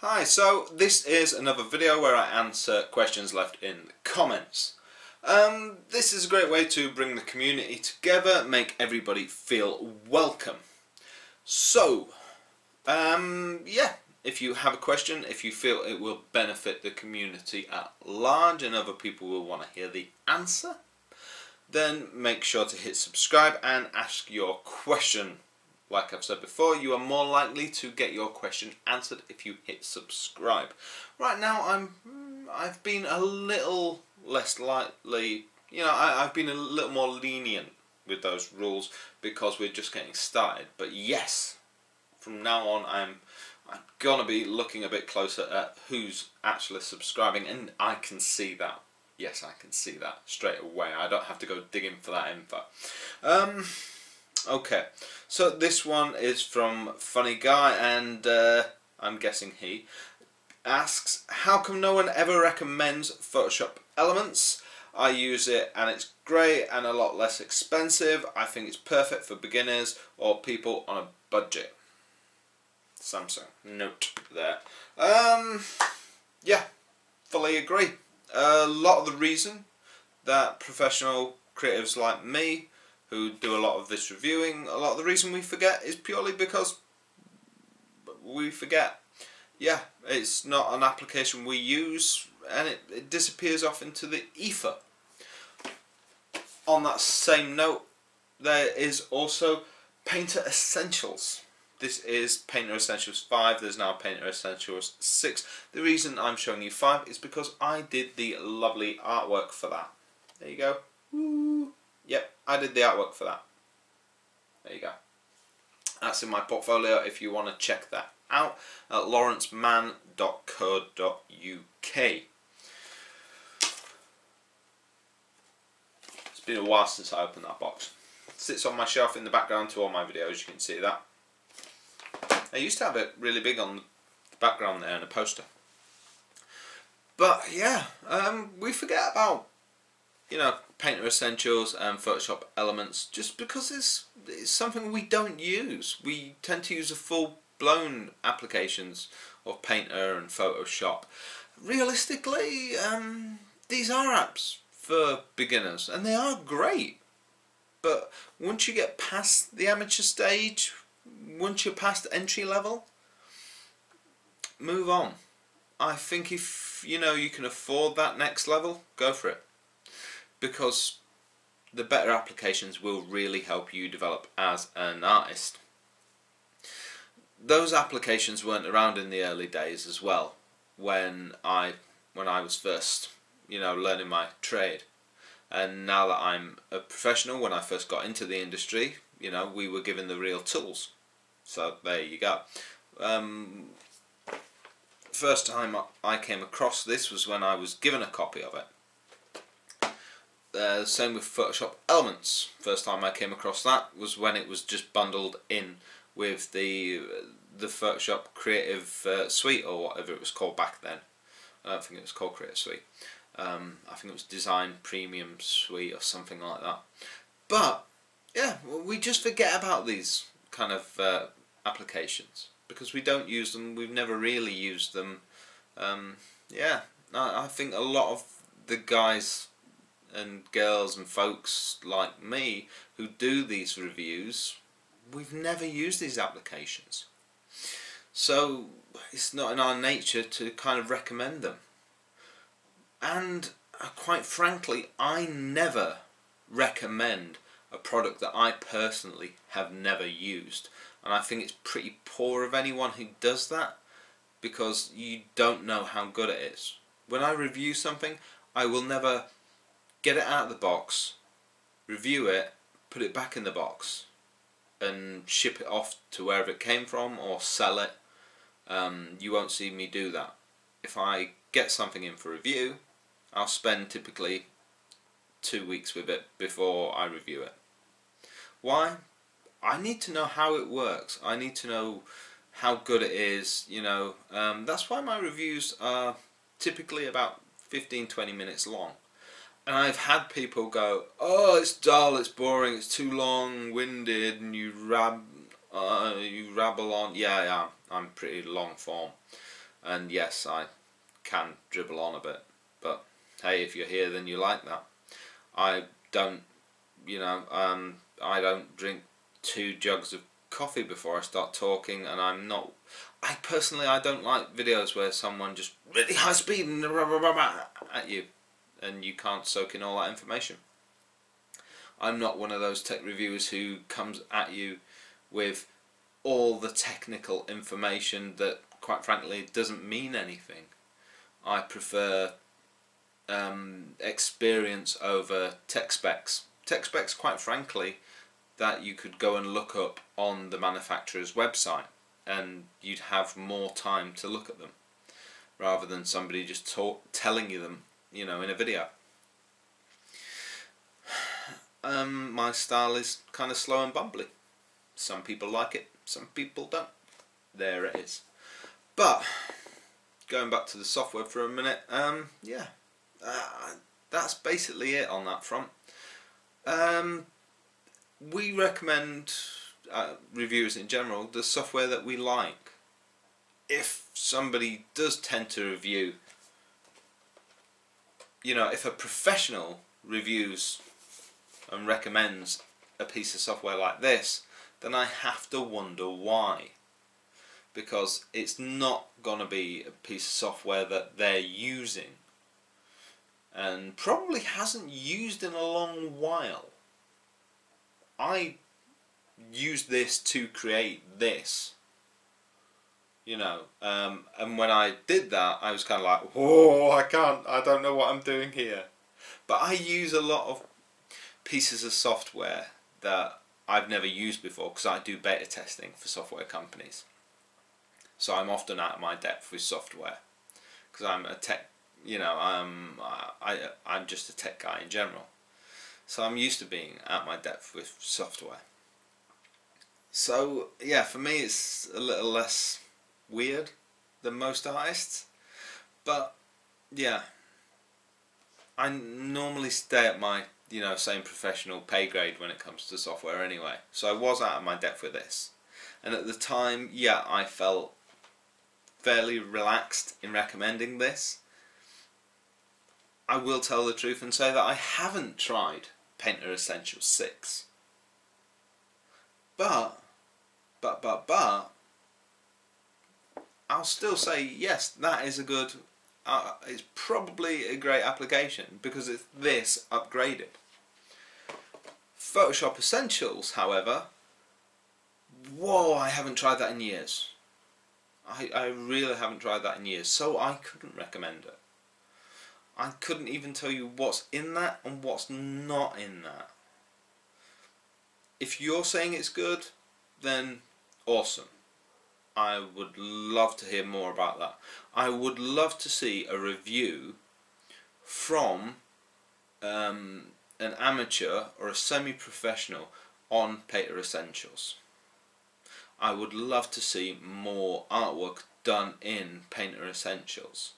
Hi, so this is another video where I answer questions left in the comments. This is a great way to bring the community together, make everybody feel welcome. So, yeah, if you have a question, if you feel it will benefit the community at large and other people will want to hear the answer, then make sure to hit subscribe and ask your question. Like I've said before, you are more likely to get your question answered if you hit subscribe. Right now, I've been a little less likely, I've been a little more lenient with those rules because we're just getting started. But yes, from now on, I'm gonna be looking a bit closer at who's actually subscribing, and I can see that. Yes, I can see that straight away. I don't have to go digging for that info. Okay, so this one is from Funny Guy, and I'm guessing he asks, how come no one ever recommends Photoshop Elements? I use it and it's great and a lot less expensive. I think it's perfect for beginners or people on a budget. Samsung note there. Yeah, fully agree. A lot of the reason that professional creatives like me who do a lot of this reviewing, a lot of the reason we forget is purely because we forget. Yeah, it's not an application we use and it disappears off into the ether. On that same note, there is also Painter Essentials. This is Painter Essentials 5, there's now Painter Essentials 6. The reason I'm showing you 5 is because I did the lovely artwork for that. There you go. Woo. Yep, I did the artwork for that. There you go. That's in my portfolio if you want to check that out at LAWRENCEman.co.uk. It's been a while since I opened that box. It sits on my shelf in the background to all my videos, you can see that. I used to have it really big on the background there in a poster. But yeah, we forget about, Painter Essentials and Photoshop Elements just because it's something we don't use. We tend to use the full-blown applications of Painter and Photoshop. Realistically, these are apps for beginners and they are great. But once you get past the amateur stage, once you're past entry level, move on. I think if you can afford that next level, go for it. Because the better applications will really help you develop as an artist. Those applications weren't around in the early days as well, when I was first, learning my trade. And now that I'm a professional, when I first got into the industry, we were given the real tools. So there you go. First time I came across this was when I was given a copy of it. Same with Photoshop Elements. First time I came across that was when it was just bundled in with the Photoshop Creative Suite, or whatever it was called back then. I don't think it was called Creative Suite. I think it was Design Premium Suite or something like that. But yeah, we just forget about these kind of applications because we don't use them. We've never really used them. Yeah, I think a lot of the guys and girls and folks like me who do these reviews, we've never used these applications. So it's not in our nature to kind of recommend them. And quite frankly, I never recommend a product that I personally have never used. And I think it's pretty poor of anyone who does that because you don't know how good it is. When I review something, I will never get it out of the box, review it, put it back in the box and ship it off to wherever it came from or sell it. You won't see me do that. If I get something in for review, I'll spend typically 2 weeks with it before I review it. Why? I need to know how it works. I need to know how good it is, That's why my reviews are typically about 15-20 minutes long. And I've had people go, oh, it's dull, it's boring, it's too long-winded, and you rabble on. Yeah, I'm pretty long form. And yes, I can dribble on a bit, but hey, if you're here then you like that. I don't, I don't drink 2 jugs of coffee before I start talking, and I personally don't like videos where someone just really high speed and at you and you can't soak in all that information. I'm not one of those tech reviewers who comes at you with all the technical information that, quite frankly, doesn't mean anything. I prefer experience over tech specs. Tech specs, quite frankly, that you could go and look up on the manufacturer's website, and you'd have more time to look at them rather than somebody just telling you them, in a video. My style is kind of slow and bumbly. Some people like it, some people don't. There it is. But going back to the software for a minute, that's basically it on that front. We recommend reviewers in general the software that we like. If somebody does tend to review, if a professional reviews and recommends a piece of software like this, then I have to wonder why. Because it's not going to be a piece of software that they're using, and probably hasn't used in a long while. I used this to create this, and when I did that, I was kind of like, whoa, I don't know what I'm doing here. But I use a lot of pieces of software that I've never used before, because I do beta testing for software companies. So I'm often out of my depth with software, because I'm a tech, I'm just a tech guy in general. So I'm used to being at my depth with software. So yeah, for me it's a little less weird than most artists, but yeah, I normally stay at my same professional pay grade when it comes to software anyway. So I was out of my depth with this, and at the time, yeah, I felt fairly relaxed in recommending this. I will tell the truth and say that I haven't tried Painter Essentials 6, but I'll still say yes, that is a good, it's probably a great application, because it's this upgraded. Photoshop Essentials, however, whoa, I haven't tried that in years. I really haven't tried that in years, so I couldn't recommend it. I couldn't even tell you what's in that and what's not in that. If you're saying it's good, then awesome. I would love to hear more about that. I would love to see a review from an amateur or a semi-professional on Painter Essentials. I would love to see more artwork done in Painter Essentials.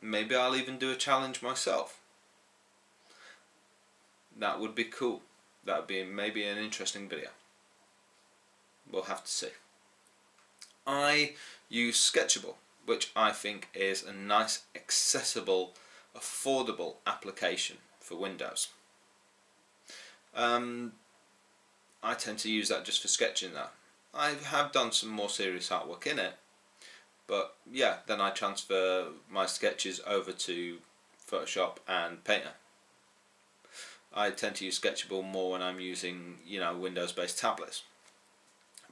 Maybe I'll even do a challenge myself. That would be cool. That would be maybe an interesting video. We'll have to see. I use Sketchable, which I think is a nice, accessible, affordable application for Windows. I tend to use that just for sketching that. I have done some more serious artwork in it, but yeah, then I transfer my sketches over to Photoshop and Painter. I tend to use Sketchable more when I'm using, Windows-based tablets.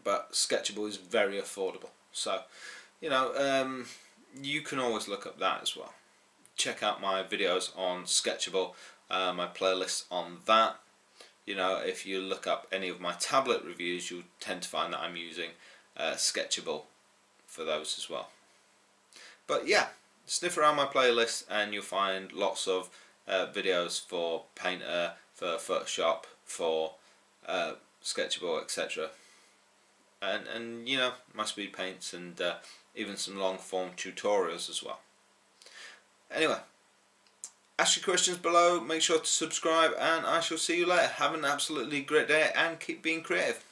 But Sketchable is very affordable, so you can always look up that as well. Check out my videos on Sketchable, my playlists on that. If you look up any of my tablet reviews, you'll tend to find that I'm using Sketchable for those as well. But yeah, sniff around my playlist and you'll find lots of videos for Painter, for Photoshop, for Sketchable, etc. And my speed paints, and even some long form tutorials as well. Anyway, ask your questions below, make sure to subscribe, and I shall see you later. Have an absolutely great day and keep being creative.